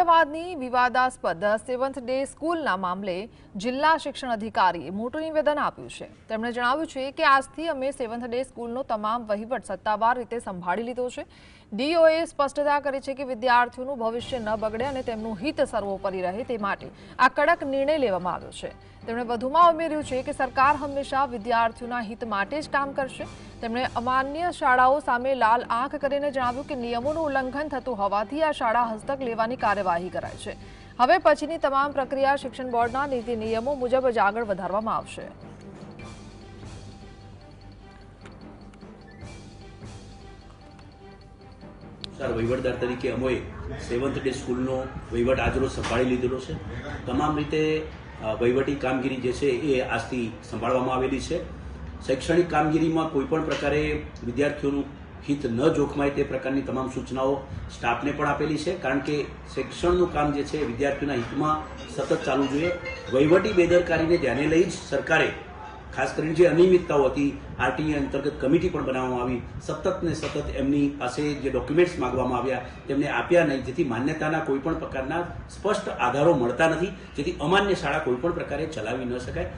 અમદાવાદની વિવાદાસ્પદ 7th day સ્કૂલના મામલે જિલ્લા શિક્ષણ અધિકારીએ મોટું નિવેદન આપ્યું છે। તેમણે જણાવ્યું છે કે આજથી અમે 7th ડે સ્કૂલનો તમામ વહીવટ સત્તાવાર રીતે સંભાળી લીધો છે। ડીઓએ સ્પષ્ટતા કરી છે કે વિદ્યાર્થીઓનું ભવિષ્ય ન બગડે અને તેમનું હિત સર્વોપરી રહે તે માટે આ કડક નિર્ણય લેવામાં આવ્યો છે। તેમણે વધુમાં ઉમેર્યું છે કે સરકાર હંમેશા વિદ્યાર્થીઓના હિત માટે જ કામ કરશે। તેમણે અમાન્ય શાળાઓ સામે લાલ આંખ કરીને જણાવ્યું કે નિયમોનું ઉલ્લંઘન થતું હોવાથી આ શાળા હસ્તક લેવાની કાર્યવાહી કરાઈ છે। હવે પછીની તમામ પ્રક્રિયા શિક્ષણ બોર્ડના નીતિ નિયમો મુજબ જ આગળ વધારવામાં આવશે। સર, વહીવટદાર તરીકે અમે 7th ડે સ્કૂલનો વહીવટ આજરોજ સંભાળી લીધેલો છે। તમામ રીતે વહીવટી કામગીરી જે છે એ આજથી સંભાળવામાં આવેલી છે। શૈક્ષણિક કામગીરીમાં કોઈપણ પ્રકારે વિદ્યાર્થીઓનું હિત ન જોખમાય તે પ્રકારની તમામ સૂચનાઓ સ્ટાફને પણ આપેલી છે, કારણ કે શિક્ષણનું કામ જે છે વિદ્યાર્થીઓના હિતમાં સતત ચાલવું જોઈએ। વહીવટી બેદરકારીને ધ્યાને લઈ જ સરકારે ખાસ કરીને જે અનિયમિતતાઓ હતી આરટીઈ અંતર્ગત કમિટી પણ બનાવવામાં આવી। સતત ને સતત એમની પાસે જે ડોક્યુમેન્ટ્સ માગવામાં આવ્યા તેમને આપ્યા નહીં, જેથી માન્યતાના કોઈપણ પ્રકારના સ્પષ્ટ આધારો મળતા નથી, જેથી અમાન્ય શાળા કોઈપણ પ્રકારે ચલાવી ન શકાય।